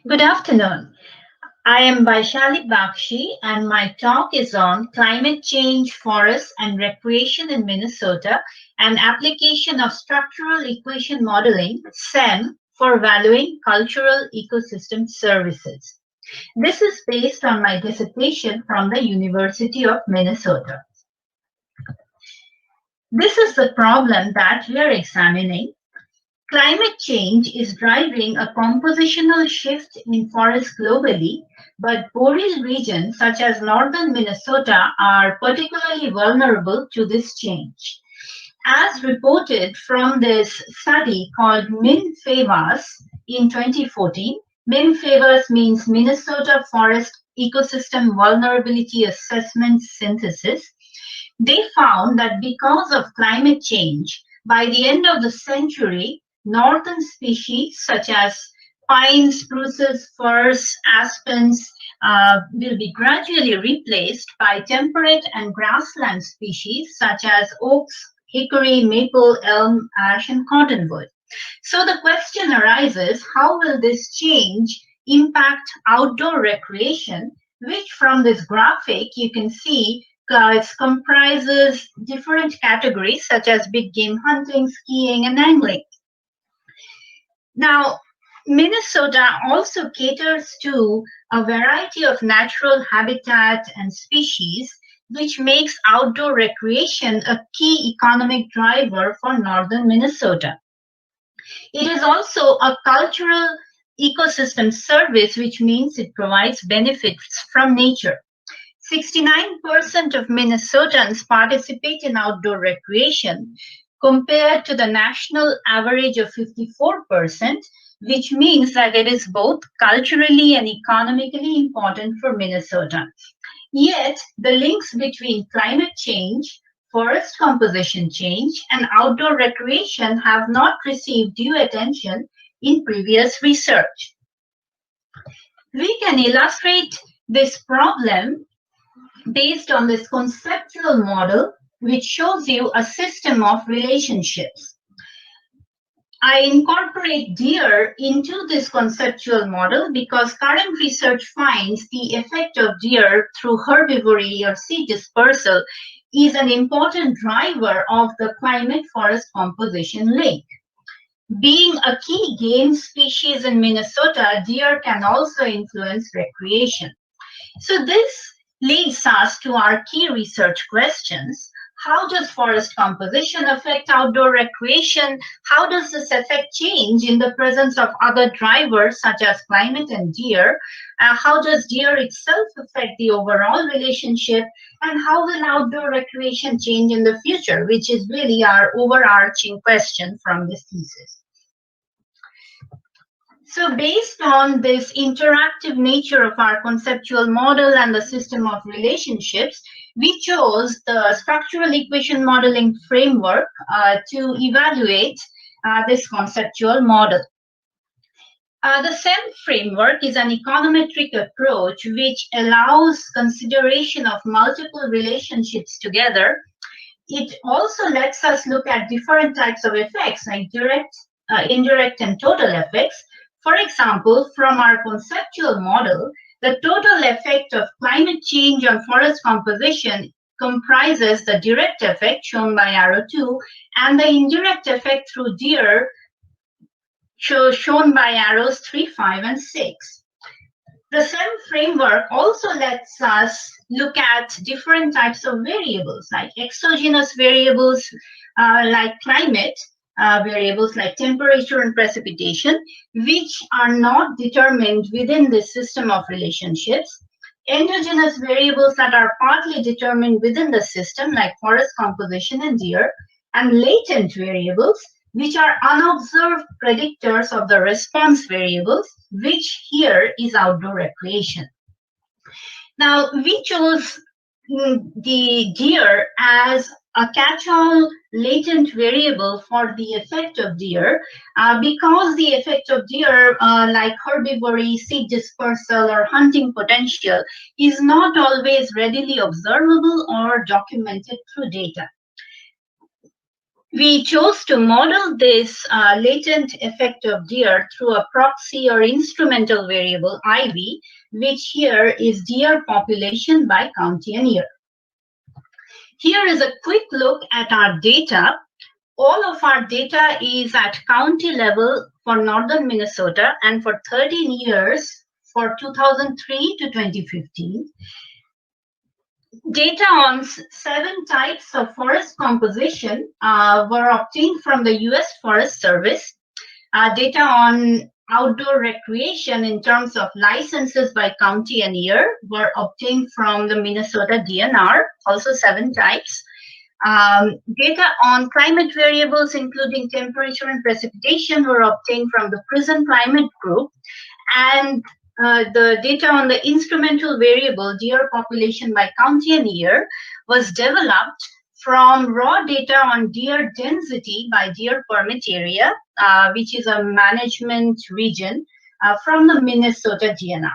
Good afternoon. I am Baishali Bakshi, and my talk is on climate change, forests, and recreation in Minnesota, an application of structural equation modeling (SEM) for valuing cultural ecosystem services. This is based on my dissertation from the University of Minnesota. This is the problem that we are examining. Climate change is driving a compositional shift in forests globally, but boreal regions such as northern Minnesota are particularly vulnerable to this change. As reported from this study called MIN-FAVAS in 2014, MIN-FAVAS means Minnesota Forest Ecosystem Vulnerability Assessment Synthesis. They found that because of climate change, by the end of the century, northern species such as pines, spruces, firs, aspens will be gradually replaced by temperate and grassland species such as oaks, hickory, maple, elm, ash, and cottonwood. So the question arises, how will this change impact outdoor recreation, which from this graphic you can see it comprises different categories such as big game hunting, skiing, and angling. Now, Minnesota also caters to a variety of natural habitat and species, which makes outdoor recreation a key economic driver for northern Minnesota. It is also a cultural ecosystem service, which means it provides benefits from nature. 69% of Minnesotans participate in outdoor recreation compared to the national average of 54%, which means that it is both culturally and economically important for Minnesota. Yet, the links between climate change, forest composition change, and outdoor recreation have not received due attention in previous research. We can illustrate this problem based on this conceptual model, which shows you a system of relationships. I incorporate deer into this conceptual model because current research finds the effect of deer through herbivory or seed dispersal is an important driver of the climate forest composition link. Being a key game species in Minnesota, deer can also influence recreation. So this leads us to our key research questions. How does forest composition affect outdoor recreation? How does this effect change in the presence of other drivers such as climate and deer? How does deer itself affect the overall relationship? And how will outdoor recreation change in the future, which is really our overarching question from this thesis. So based on this interactive nature of our conceptual model and the system of relationships, we chose the structural equation modeling framework to evaluate this conceptual model. The SEM framework is an econometric approach which allows consideration of multiple relationships together. It also lets us look at different types of effects like direct, indirect, and total effects. For example, from our conceptual model, the total effect of climate change on forest composition comprises the direct effect shown by arrow 2 and the indirect effect through deer shown by arrows 3, 5, and 6. The SEM framework also lets us look at different types of variables like exogenous variables like climate, variables like temperature and precipitation, which are not determined within this system of relationships. Endogenous variables that are partly determined within the system, like forest composition and deer, and latent variables, which are unobserved predictors of the response variables, which here is outdoor recreation. Now, we chose the deer as a catch-all latent variable for the effect of deer because the effect of deer, like herbivory, seed dispersal, or hunting potential, is not always readily observable or documented through data. We chose to model this latent effect of deer through a proxy or instrumental variable, IV, which here is deer population by county and year. Here is a quick look at our data. All of our data is at county level for northern Minnesota and for 13 years for 2003 to 2015. Data on 7 types of forest composition were obtained from the US Forest Service. Data on outdoor recreation in terms of licenses by county and year were obtained from the Minnesota DNR, also 7 types. Data on climate variables, including temperature and precipitation, were obtained from the Prison Climate Group. And the data on the instrumental variable, deer population by county and year, was developed from raw data on deer density by deer permit area, which is a management region from the Minnesota DNR.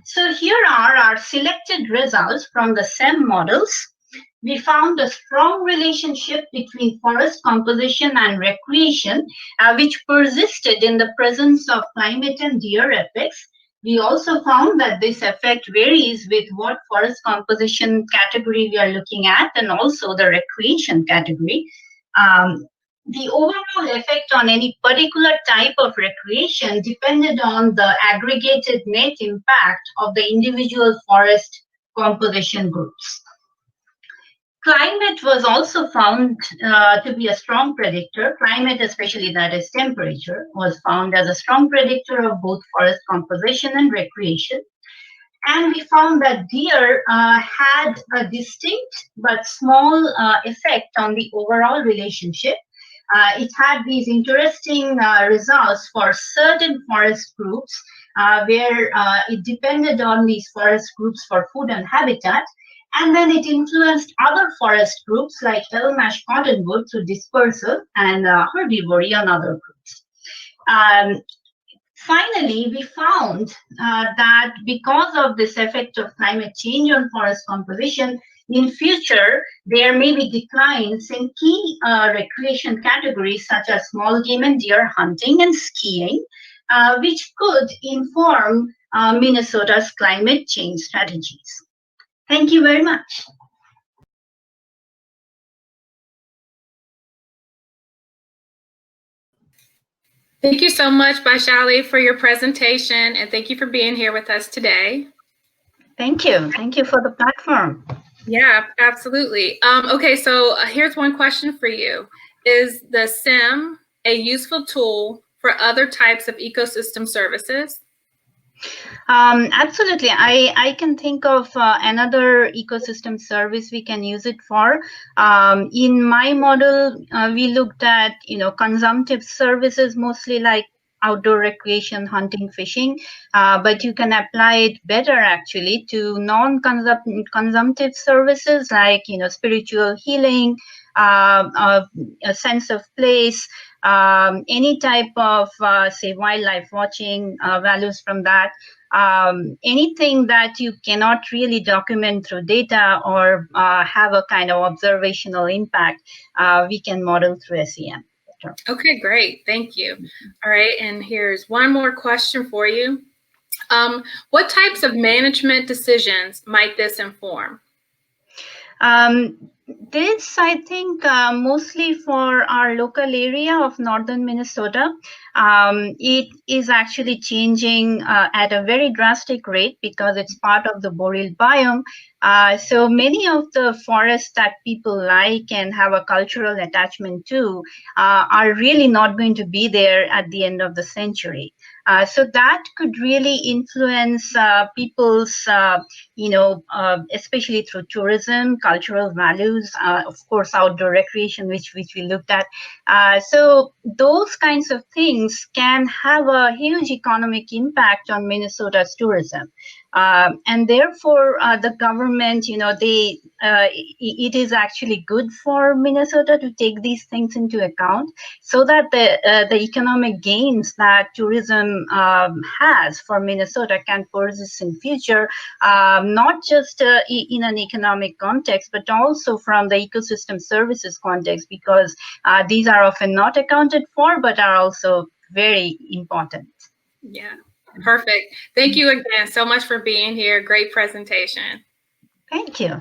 So here are our selected results from the SEM models. We found a strong relationship between forest composition and recreation, which persisted in the presence of climate and deer effects. We also found that this effect varies with what forest composition category we are looking at and also the recreation category. The overall effect on any particular type of recreation depended on the aggregated net impact of the individual forest composition groups. Climate was also found to be a strong predictor. Climate, especially that is temperature, was found as a strong predictor of both forest composition and recreation. And we found that deer had a distinct but small effect on the overall relationship. It had these interesting results for certain forest groups where it depended on these forest groups for food and habitat. And then it influenced other forest groups like elm ash cottonwood through dispersal and herbivory on other groups. Finally, we found that because of this effect of climate change on forest composition, in future, there may be declines in key recreation categories such as small game and deer hunting and skiing, which could inform Minnesota's climate change strategies. Thank you very much. Thank you so much, Baishali, for your presentation, and thank you for being here with us today. Thank you. Thank you for the platform. Yeah, absolutely. Okay, so here's one question for you. Is the SIM a useful tool for other types of ecosystem services? Absolutely. I can think of another ecosystem service we can use it for. In my model, we looked at, consumptive services, mostly like outdoor recreation, hunting, fishing, but you can apply it better actually to non-consumptive services like, spiritual healing, a sense of place, any type of, say, wildlife watching, values from that. Anything that you cannot really document through data or have a kind of observational impact, we can model through SEM. Okay, great. Thank you. All right, and here's one more question for you. What types of management decisions might this inform? This, I think, mostly for our local area of northern Minnesota, it is actually changing at a very drastic rate because it's part of the boreal biome. So many of the forests that people like and have a cultural attachment to are really not going to be there at the end of the century. So that could really influence people's, especially through tourism, cultural values, of course, outdoor recreation, which we looked at. So those kinds of things can have a huge economic impact on Minnesota's tourism. And therefore, the government, it is actually good for Minnesota to take these things into account, so that the economic gains that tourism has for Minnesota can persist in future, not just in an economic context, but also from the ecosystem services context, because these are often not accounted for, but are also very important. Yeah, perfect. Thank you again so much for being here. Great presentation. Thank you.